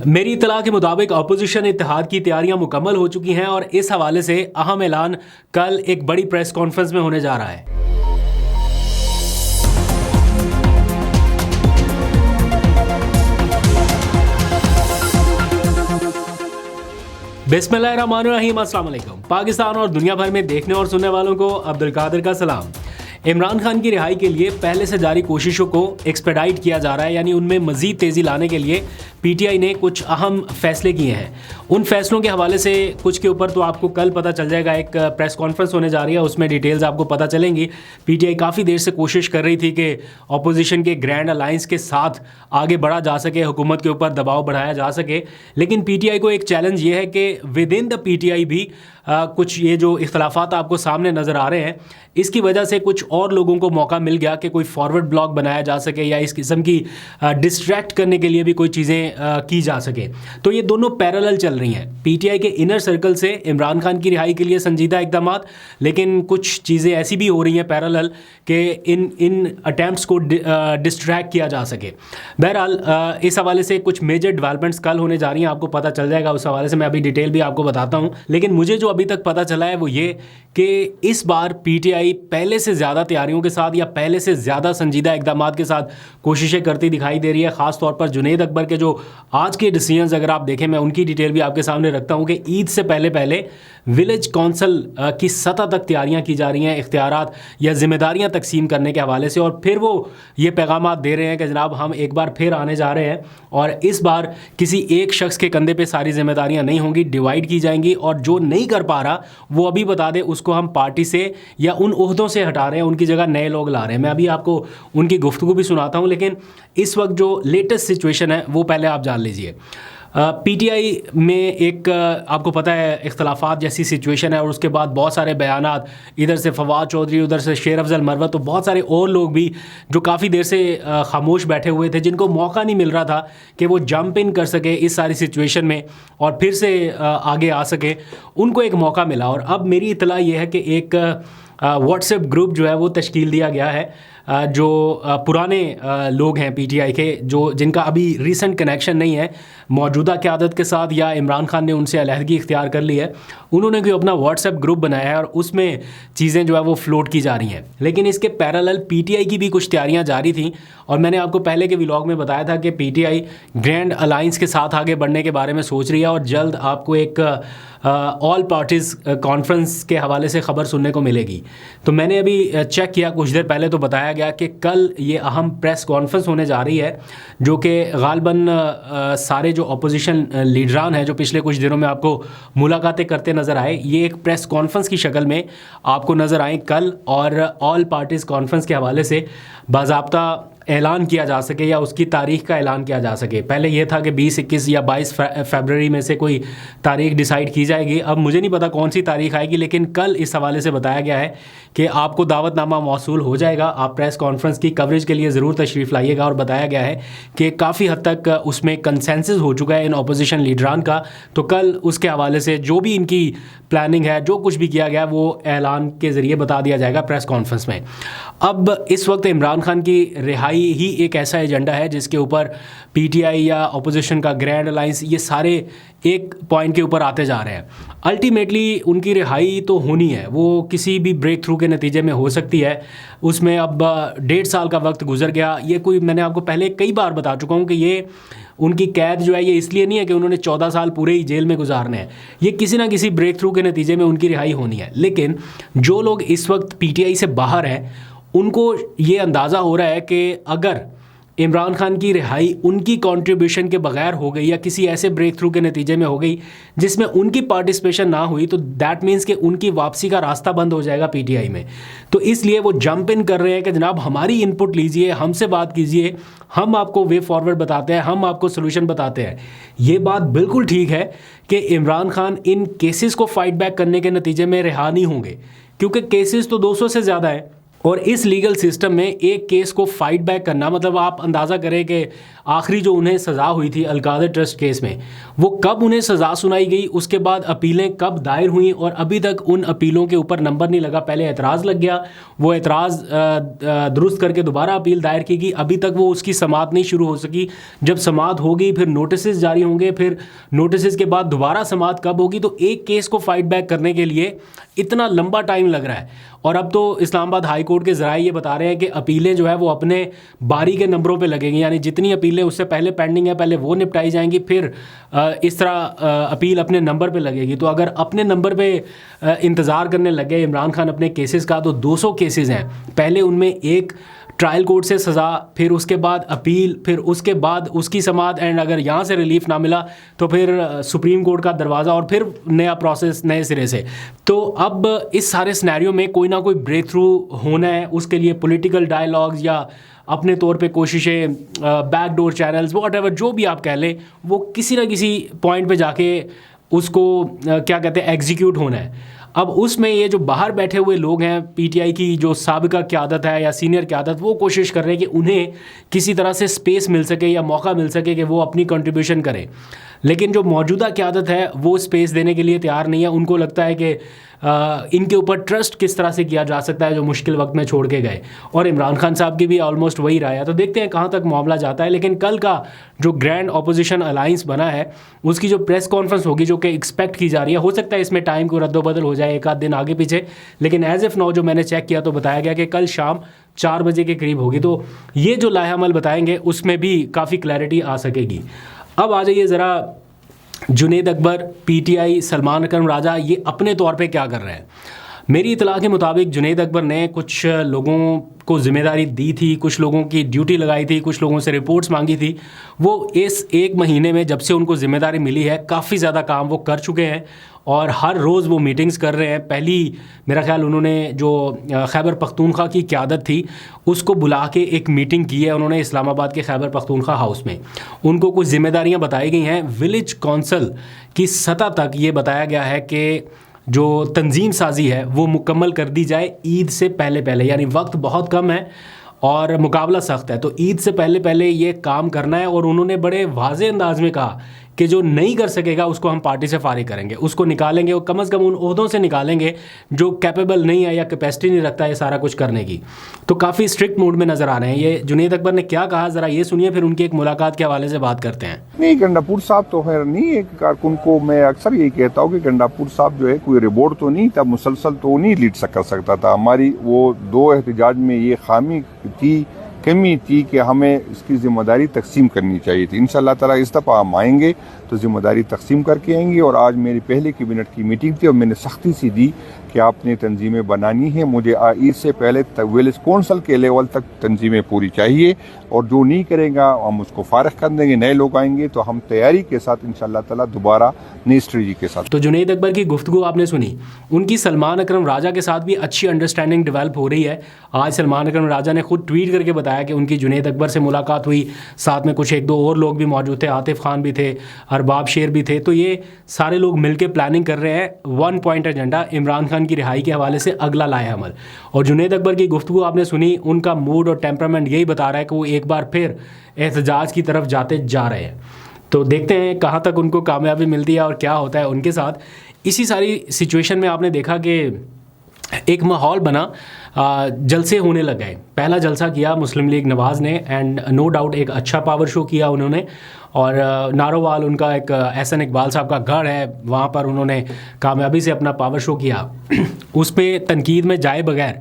मेरी इत्तला के मुताबिक अपोजिशन इत्तेहाद की तैयारियां मुकम्मल हो चुकी हैं और इस हवाले से अहम ऐलान कल एक बड़ी प्रेस कॉन्फ्रेंस में होने जा रहा है। बिस्मिल्लाहिर्रहमानिर्रहीम, अस्सलाम वालेकुम। पाकिस्तान और दुनिया भर में देखने और सुनने वालों को अब्दुल कादिर का सलाम। इमरान खान की रिहाई के लिए पहले से जारी कोशिशों को एक्सपेडाइट किया जा रहा है, यानी उनमें मजीद तेज़ी लाने के लिए पीटीआई ने कुछ अहम फैसले किए हैं। उन फैसलों के हवाले से कुछ के ऊपर तो आपको कल पता चल जाएगा। एक प्रेस कॉन्फ्रेंस होने जा रही है, उसमें डिटेल्स आपको पता चलेंगी। पीटीआई काफ़ी देर से कोशिश कर रही थी कि अपोजिशन के ग्रैंड अलायंस के साथ आगे बढ़ा जा सके, हुकूमत के ऊपर दबाव बढ़ाया जा सके। लेकिन पीटीआई को एक चैलेंज ये है कि विद इन द पीटीआई भी कुछ ये जो इख्तलाफात आपको सामने नज़र आ रहे हैं, इसकी वजह से कुछ और लोगों को मौका मिल गया कि कोई फॉरवर्ड ब्लॉग बनाया जा सके या इस किस्म की डिस्ट्रैक्ट करने के लिए भी कोई चीज़ें की जा सके। तो ये दोनों पैरेलल चल रही हैं। पीटीआई के इनर सर्कल से इमरान खान की रिहाई के लिए संजीदा इक़दाम, लेकिन कुछ चीज़ें ऐसी भी हो रही हैं पैरेलल कि इन अटैम्प्ट्स को डिस्ट्रैक्ट किया जा सके। बहरहाल इस हवाले से कुछ मेजर डेवलपमेंट्स कल होने जा रही हैं, आपको पता चल जाएगा। उस हवाले से मैं अभी डिटेल भी आपको बताता हूँ। लेकिन मुझे जो अभी तक पता चला है वो ये कि इस बार पीटीआई पहले से ज़्यादा तैयारियों के साथ या पहले से ज़्यादा संजीदा इक़दामात के साथ कोशिशें करती दिखाई दे रही है। ख़ास तौर पर जुनैद अकबर के जो आज के डिसीजंस अगर आप देखें, मैं उनकी डिटेल भी आपके सामने रखता हूँ कि ईद से पहले विलेज कौंसल की सतह तक तैयारियाँ की जा रही हैं इख्तियारात या जिम्मेदारियाँ तकसीम करने के हवाले से। और फिर वो ये पैगामात दे रहे हैं कि जनाब हम एक बार फिर आने जा रहे हैं और इस बार किसी एक शख्स के कंधे पे सारी जिम्मेदारियाँ नहीं होंगी, डिवाइड की जाएंगी। और जो नहीं कर पा रहा वो अभी बता दे, उसको हम पार्टी से या उन ओहदों से हटा रहे हैं, उनकी जगह नए लोग ला रहे हैं। मैं अभी आपको उनकी गुफ्तगू भी सुनाता हूँ, लेकिन इस वक्त जो लेटेस्ट सिचुएशन है वो पहले आप जान लीजिए। पीटीआई में एक आपको पता है इख्तलाफात जैसी सिचुएशन है और उसके बाद बहुत सारे बयानात, इधर से फवाद चौधरी, उधर से शेर अफजल मरवत, तो बहुत सारे और लोग भी जो काफ़ी देर से खामोश बैठे हुए थे, जिनको मौका नहीं मिल रहा था कि वो जंप इन कर सके इस सारी सिचुएशन में और फिर से आगे आ सके, उनको एक मौका मिला। और अब मेरी इत्तला ये है कि एक व्हाट्सएप ग्रुप जो है वो तश्कील दिया गया है, जो पुराने लोग हैं पीटीआई के, जो जिनका अभी रीसेंट कनेक्शन नहीं है मौजूदा क़यादत के साथ या इमरान खान ने उनसे अलहदगी इख्तियार कर ली है, उन्होंने कोई अपना व्हाट्सएप ग्रुप बनाया है और उसमें चीज़ें जो है वो फ्लोट की जा रही हैं। लेकिन इसके पैरेलल पीटीआई की भी कुछ तैयारियां जारी थी और मैंने आपको पहले के व्लॉग में बताया था कि पीटीआई ग्रैंड अलायंस के साथ आगे बढ़ने के बारे में सोच रही है और जल्द आपको एक ऑल पार्टीज़ कॉन्फ्रेंस के हवाले से ख़बर सुनने को मिलेगी। तो मैंने अभी चेक किया कुछ देर पहले, तो बताया गया कि कल ये अहम प्रेस कॉन्फ्रेंस होने जा रही है, जो कि गालबन सारे जो अपोजिशन लीडरान हैं जो पिछले कुछ दिनों में आपको मुलाकातें करते नज़र आए, ये एक प्रेस कॉन्फ्रेंस की शक्ल में आपको नज़र आए कल। और ऑल पार्टीज़ कॉन्फ्रेंस के हवाले से बाज़ाब्ता ऐलान किया जा सके या उसकी तारीख़ का ऐलान किया जा सके। पहले ये था कि 20, 21 या 22 फरवरी में से कोई तारीख़ डिसाइड की जाएगी। अब मुझे नहीं पता कौन सी तारीख़ आएगी, लेकिन कल इस हवाले से बताया गया है कि आपको दावतनामा मौसूल हो जाएगा। आप प्रेस कॉन्फ्रेंस की कवरेज के लिए ज़रूर तशरीफ़ लाइएगा। और बताया गया है कि काफ़ी हद तक उसमें कंसेंसस हो चुका है इन अपोजिशन लीडरान का। तो कल उसके हवाले से जो भी इनकी प्लानिंग है, जो कुछ भी किया गया, वो ऐलान के ज़रिए बता दिया जाएगा प्रेस कॉन्फ्रेंस में। अब इस वक्त इमरान खान की रिहाई ही एक ऐसा एजेंडा है जिसके ऊपर पीटीआई या अपोजिशन का ग्रैंड अलायंस ये सारे एक पॉइंट के ऊपर आते जा रहे हैं। अल्टीमेटली उनकी रिहाई तो होनी है, वो किसी भी ब्रेक थ्रू के नतीजे में हो सकती है। उसमें अब 1.5 साल का वक्त गुजर गया। ये कोई, मैंने आपको पहले कई बार बता चुका हूँ कि ये उनकी कैद जो है ये इसलिए नहीं है कि उन्होंने 14 साल पूरे ही जेल में गुजारने हैं। ये किसी ना किसी ब्रेक थ्रू के नतीजे में उनकी रिहाई होनी है। लेकिन जो लोग इस वक्त पीटीआई से बाहर हैं, उनको ये अंदाज़ा हो रहा है कि अगर इमरान खान की रिहाई उनकी कंट्रीब्यूशन के बगैर हो गई या किसी ऐसे ब्रेक थ्रू के नतीजे में हो गई जिसमें उनकी पार्टिसिपेशन ना हुई, तो दैट मीन्स कि उनकी वापसी का रास्ता बंद हो जाएगा पीटीआई में। तो इसलिए वो जंप इन कर रहे हैं कि जनाब हमारी इनपुट लीजिए, हमसे बात कीजिए, हम आपको वे फॉरवर्ड बताते हैं, हम आपको सोल्यूशन बताते हैं। ये बात बिल्कुल ठीक है कि इमरान खान इन केसेस को फाइट बैक करने के नतीजे में रिहा नहीं होंगे, क्योंकि केसेस तो 200 से ज़्यादा है। और इस लीगल सिस्टम में एक केस को फाइट बैक करना, मतलब आप अंदाज़ा करें कि आखिरी जो उन्हें सज़ा हुई थी अलकादर ट्रस्ट केस में, वो कब उन्हें सज़ा सुनाई गई, उसके बाद अपीलें कब दायर हुई और अभी तक उन अपीलों के ऊपर नंबर नहीं लगा। पहले एतराज़ लग गया, वो एतराज़ दुरुस्त करके दोबारा अपील दायर की गई, अभी तक वो उसकी समाअत नहीं शुरू हो सकी। जब समाअत होगी फिर नोटिस जारी होंगे, फिर नोटिस के बाद दोबारा समाअत कब होगी। तो एक केस को फाइट बैक करने के लिए इतना लंबा टाइम लग रहा है। और अब तो इस्लामाबाद हाई कोर्ट के ज़राए ये बता रहे हैं कि अपीलें जो है वो अपने बारी के नंबरों पे लगेंगी, यानी जितनी अपीलें उससे पहले पेंडिंग है पहले वो निपटाई जाएंगी, फिर इस तरह अपील अपने नंबर पे लगेगी। तो अगर अपने नंबर पे इंतज़ार करने लगे इमरान खान अपने केसेस का, तो 200 केसेस हैं। पहले उनमें एक ट्रायल कोर्ट से सज़ा, फिर उसके बाद अपील, फिर उसके बाद उसकी समाअत, एंड अगर यहाँ से रिलीफ ना मिला तो फिर सुप्रीम कोर्ट का दरवाज़ा और फिर नया प्रोसेस नए सिरे से। तो अब इस सारे सिनेरियो में कोई ना कोई ब्रेक थ्रू होना है, उसके लिए पॉलिटिकल डायलॉग्स या अपने तौर पे कोशिशें, बैकडोर चैनल्स, व्हाटएवर जो भी आप कह लें, वो किसी ना किसी पॉइंट पे जाके उसको क्या कहते हैं एग्जीक्यूट होना है। अब उसमें ये जो बाहर बैठे हुए लोग हैं, पीटीआई की जो साबिका क़यादत है या सीनियर क़यादत, वो कोशिश कर रहे हैं कि उन्हें किसी तरह से स्पेस मिल सके या मौका मिल सके कि वो अपनी कंट्रीब्यूशन करें। लेकिन जो मौजूदा क़यादत है वो स्पेस देने के लिए तैयार नहीं है। उनको लगता है कि इनके ऊपर ट्रस्ट किस तरह से किया जा सकता है जो मुश्किल वक्त में छोड़ के गए, और इमरान खान साहब की भी ऑलमोस्ट वही राय है। तो देखते हैं कहाँ तक मामला जाता है। लेकिन कल का जो ग्रैंड अपोजिशन अलायंस बना है उसकी जो प्रेस कॉन्फ्रेंस होगी, जो कि एक्सपेक्ट की जा रही है, हो सकता है इसमें टाइम को रद्दोबदल हो जाए, एक आध दिन आगे पीछे, लेकिन एज एफ नाउ जो मैंने चेक किया तो बताया गया कि कल शाम 4 बजे के करीब होगी। तो ये जो लाहेअमल बताएंगे उसमें भी काफ़ी क्लैरिटी आ सकेगी। अब आ जाइए ज़रा जुनैद अकबर, पीटीआई, सलमान अकरम राजा, ये अपने तौर पे क्या कर रहे हैं। मेरी इतला के मुताबिक जुनैद अकबर ने कुछ लोगों को ज़िम्मेदारी दी थी, कुछ लोगों की ड्यूटी लगाई थी, कुछ लोगों से रिपोर्ट्स मांगी थी। वो इस 1 महीने में जब से उनको ज़िम्मेदारी मिली है काफ़ी ज़्यादा काम वो कर चुके हैं और हर रोज़ वो मीटिंग्स कर रहे हैं। पहली मेरा ख्याल उन्होंने जो खैबर पख्तूनख्वा की क़यादत थी उसको बुला के एक मीटिंग की है उन्होंने इस्लामाबाद के खैबर पख्तूनख्वा हाउस में। उनको कुछ ज़िम्मेदारियाँ बताई गई हैं। विलेज कौंसल की सतह तक ये बताया गया है कि जो तंजीम साजी है वो मुकम्मल कर दी जाए ईद से पहले पहले, यानी वक्त बहुत कम है और मुकाबला सख्त है, तो ईद से पहले पहले ये काम करना है। और उन्होंने बड़े वाज़े अंदाज में कहा कि जो नहीं कर सकेगा उसको हम पार्टी से फारिग करेंगे, उसको निकालेंगे, और कम अज़ कम उन ओहदों से निकालेंगे जो कैपेबल नहीं है या कैपेसिटी नहीं रखता है सारा कुछ करने की। तो काफ़ी स्ट्रिक्ट मूड में नज़र आ रहे हैं। ये जुनैद अकबर ने क्या कहा, ज़रा ये सुनिए, फिर उनकी एक मुलाकात के हवाले से बात करते हैं। नहीं, गंडापुर साहब तो खैर नहीं, एक कारकुन को मैं अक्सर यही कहता हूँ कि गंडापुर साहब जो है कोई रिपोर्ट तो नहीं था, मुसलसल तो नहीं लीड कर सकता था। हमारी वो 2 एहतजाज में ये खामी थी, कमी थी कि हमें इसकी जिम्मेदारी तकसीम करनी चाहिए थी। इंशाअल्लाह ताला इस दफ़ा हम आएंगे तो जिम्मेदारी तकसीम करके आएंगे। और आज मेरी पहले कैबिनेट की मीटिंग थी और मैंने सख्ती से दी कि आपने तंजीमें बनानी है, मुझे ईद से पहले तक विलेज कौंसल के लेवल तक तंजीमें पूरी चाहिए, और जो नहीं करेगा हम उसको फारिग कर देंगे, नए लोग आएंगे तो हम तैयारी के साथ इंशाअल्लाह ताला दोबारा नई स्ट्रेटजी के साथ। तो जुनैद अकबर की गुफ्तगू आपने सुनी, उनकी सलमान अकरम राजा के साथ भी अच्छी अंडरस्टैंडिंग डेवलप हो रही है। आज सलमान अकरम राजा ने खुद ट्वीट करके बताया कि उनकी जुनैद अकबर से मुलाकात हुई, साथ में कुछ 1-2 और लोग भी मौजूद थे, आतिफ खान भी थे, अरबाब शेर भी थे। तो ये सारे लोग मिलकर प्लानिंग कर रहे हैं 1 पॉइंट एजेंडा, इमरान खान की रिहाई के हवाले से अगला लाएअमल। और जुनैद अकबर की गुफ्तगू आपने सुनी, उनका मूड और टेम्परामेंट यही बता रहा है कि वो एक बार फिर एहतजाज की तरफ जाते जा रहे हैं। तो देखते हैं कहाँ तक उनको कामयाबी मिलती है और क्या होता है उनके साथ। इसी सारी सिचुएशन में आपने देखा कि एक माहौल बना, जलसे होने लग गए। पहला जलसा किया मुस्लिम लीग नवाज़ ने, एंड नो डाउट एक अच्छा पावर शो किया उन्होंने। और नारोवाल उनका एक एहसन इकबाल साहब का गढ़ है, वहाँ पर उन्होंने कामयाबी से अपना पावर शो किया। उस पर तनकीद में जाए बगैर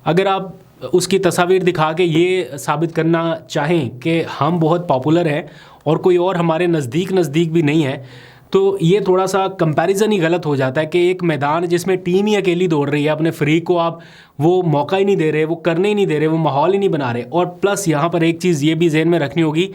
अगर आप उसकी तस्वीर दिखा के ये साबित करना चाहें कि हम बहुत पॉपुलर हैं और कोई और हमारे नज़दीक भी नहीं है, तो ये थोड़ा सा कंपैरिजन ही गलत हो जाता है कि एक मैदान जिसमें टीम ही अकेली दौड़ रही है, अपने फ्रीक को आप वो मौका ही नहीं दे रहे, वो करने ही नहीं दे रहे, वो माहौल ही नहीं बना रहे। और प्लस यहाँ पर एक चीज़ ये भी जहन में रखनी होगी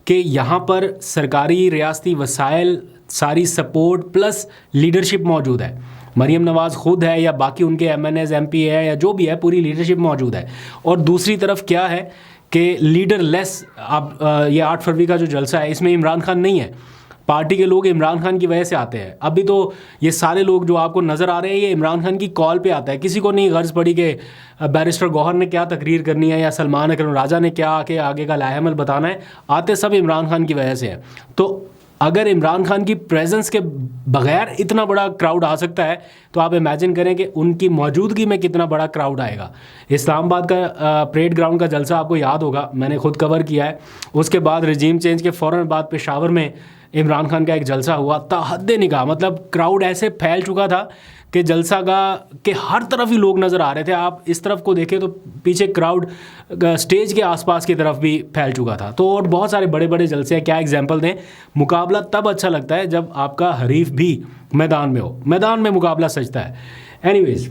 कि यहाँ पर सरकारी रियासती वसाइल, सारी सपोर्ट प्लस लीडरशिप मौजूद है। मरीम नवाज़ ख़ुद है या बाकी उनके MNAs MP है या जो भी है, पूरी लीडरशिप मौजूद है। और दूसरी तरफ क्या है कि लीडर लेस, अब ये 8 फरवरी का जो जलसा है इसमें इमरान खान नहीं है, पार्टी के लोग इमरान खान की वजह से आते हैं। अभी तो ये सारे लोग जो आपको नज़र आ रहे हैं ये इमरान खान की कॉल पे आता है। किसी को नहीं गर्ज पड़ी कि बैरिस्टर गौहर ने क्या तकरीर करनी है या सलमान अकरम राजा ने क्या आके आगे का लाहेमल बताना है, आते सब इमरान खान की वजह से हैं। तो अगर इमरान खान की प्रेजेंस के बगैर इतना बड़ा क्राउड आ सकता है तो आप इमेजिन करें कि उनकी मौजूदगी में कितना बड़ा क्राउड आएगा। इस्लामाबाद का परेड ग्राउंड का जलसा आपको याद होगा, मैंने खुद कवर किया है। उसके बाद रजीम चेंज के फ़ौरन बाद पेशावर में इमरान खान का एक जलसा हुआ, ताहद्दे निगाह, मतलब क्राउड ऐसे फैल चुका था कि जलसा का के हर तरफ ही लोग नज़र आ रहे थे। आप इस तरफ को देखें तो पीछे क्राउड स्टेज के आसपास की तरफ भी फैल चुका था। तो और बहुत सारे बड़े बड़े जलसे हैं, क्या एग्जांपल दें। मुकाबला तब अच्छा लगता है जब आपका हरीफ भी मैदान में हो, मैदान में मुकाबला सजता है। एनीवेज,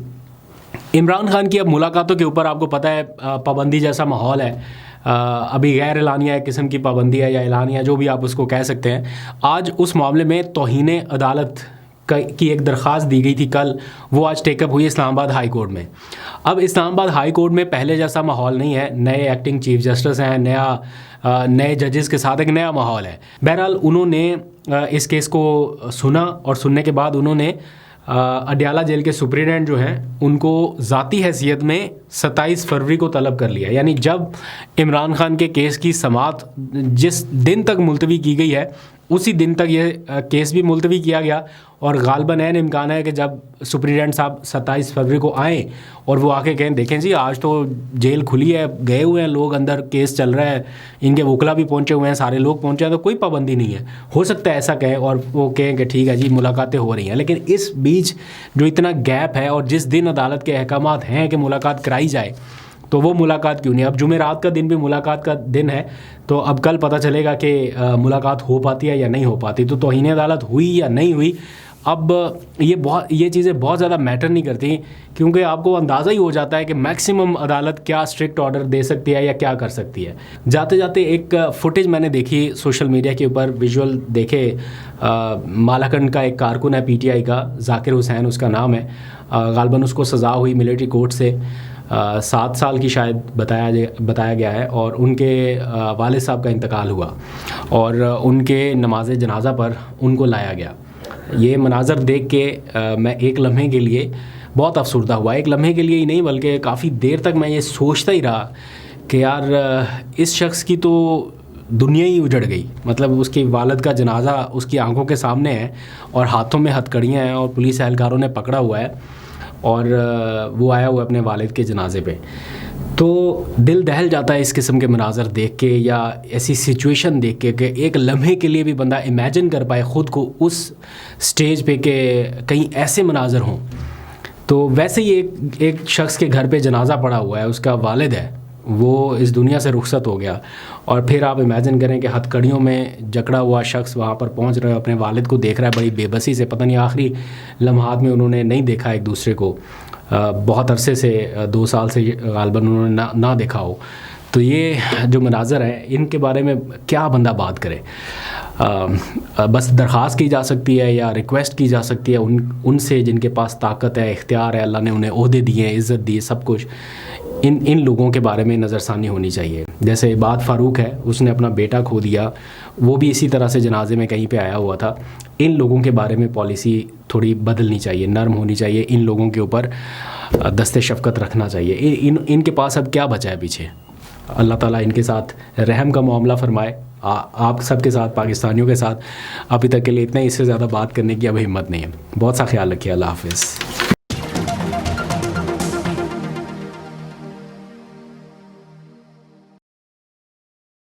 इमरान खान की अब मुलाकातों के ऊपर आपको पता है पाबंदी जैसा माहौल है। अभी गैर एलानिया किस्म की पाबंदी है या एलानिया, जो भी आप उसको कह सकते हैं। आज उस मामले में तौहीन अदालत की एक दरख्वास्त दी गई थी कल, वो आज टेकअप हुई इस्लामाबाद हाई कोर्ट में। अब इस्लामाबाद हाई कोर्ट में पहले जैसा माहौल नहीं है, नए एक्टिंग चीफ जस्टिस हैं, नए जजेस के साथ एक नया माहौल है। बहरहाल उन्होंने इस केस को सुना और सुनने के बाद उन्होंने अडयाला जेल के सुप्रिटेंडेंट जो हैं उनको ज़ाती हैसियत में 27 फरवरी को तलब कर लिया। यानी जब इमरान खान के केस की समाअत जिस दिन तक मुलतवी की गई है उसी दिन तक ये केस भी मुलतवी किया गया। और गालबन ऐन इम्कान है कि जब सुप्रिटेंडेंट साहब 27 फरवरी को आएँ और वो आके कहें देखें जी आज तो जेल खुली है, गए हुए हैं लोग अंदर, केस चल रहा है, इनके वकला भी पहुंचे हुए हैं, सारे लोग पहुंचे हैं, तो कोई पाबंदी नहीं है। हो सकता है ऐसा कहें और वो कहें कि ठीक है जी मुलाकातें हो रही हैं। लेकिन इस बीच जो इतना गैप है और जिस दिन अदालत के अहकामात हैं कि मुलाकात कराई जाए तो वो मुलाकात क्यों नहीं। अब जुमेरात का दिन भी मुलाकात का दिन है, तो अब कल पता चलेगा कि मुलाकात हो पाती है या नहीं हो पाती। तो तौहीन अदालत हुई या नहीं हुई, अब ये चीज़ें बहुत ज़्यादा मैटर नहीं करती, क्योंकि आपको अंदाज़ा ही हो जाता है कि मैक्सिमम अदालत क्या स्ट्रिक्ट ऑर्डर दे सकती है या क्या कर सकती है। जाते जाते एक फुटेज मैंने देखी सोशल मीडिया के ऊपर, विजुअल देखे। मालाकंड का एक कारकुन है PTI का, जाकिर हुसैन उसका नाम है। गालबन उसको सज़ा हुई मिलिट्री कोर्ट से 7 साल की शायद बताया गया है। और उनके वालिद साहब का इंतकाल हुआ और उनके नमाज जनाजा पर उनको लाया गया। ये मनाज़र देख के मैं एक लम्हे के लिए बहुत अफसरदा हुआ। एक लम्हे के लिए ही नहीं बल्कि काफ़ी देर तक मैं ये सोचता ही रहा कि यार इस शख्स की तो दुनिया ही उजड़ गई। मतलब उसकी वालिद का जनाजा उसकी आंखों के सामने है और हाथों में हथकड़ियाँ हैं और पुलिस एहलकारों ने पकड़ा हुआ है और वो आया हुआ अपने वालिद के जनाजे पे। तो दिल दहल जाता है इस किस्म के मनाज़र देख के या ऐसी सिचुएशन देख के कि एक लम्हे के लिए भी बंदा इमेजिन कर पाए ख़ुद को उस स्टेज पे कि कहीं ऐसे मनाज़र हों। तो वैसे ही एक शख्स के घर पे जनाजा पड़ा हुआ है, उसका वालिद है, वो इस दुनिया से रुखसत हो गया। और फिर आप इमेजिन करें कि हथकड़ियों में जकड़ा हुआ शख्स वहाँ पर पहुँच रहा है, अपने वालिद को देख रहा है बड़ी बेबसी से। पता नहीं आखिरी लम्हात में उन्होंने नहीं देखा एक दूसरे को, बहुत अरसे से 2 साल से गालबन उन्होंने ना देखा हो। तो ये जो मनाज़र हैं इनके बारे में क्या बंदा बात करे। बस दरख्वास्त की जा सकती है या रिक्वेस्ट की जा सकती है उनसे जिनके पास ताकत है, इख्तियार है, अल्लाह ने उन्हें ओहदे दिए हैं, इज़्ज़त दी है, सब कुछ। इन लोगों के बारे में नज़रसानी होनी चाहिए। जैसे इबाद फ़ारूक है, उसने अपना बेटा खो दिया, वो भी इसी तरह से जनाजे में कहीं पे आया हुआ था। इन लोगों के बारे में पॉलिसी थोड़ी बदलनी चाहिए, नरम होनी चाहिए, इन लोगों के ऊपर दस्ते शफ़क़त रखना चाहिए। इनके पास अब क्या बचा है पीछे। अल्लाह ताला इनके साथ रहम का मामला फ़रमाए। आप सबके साथ, पाकिस्तानियों के साथ। अभी तक के लिए इतना ही, इससे ज़्यादा बात करने की अब हिम्मत नहीं है। बहुत सा ख्याल रखिए। अल्लाह हाफ़िज़।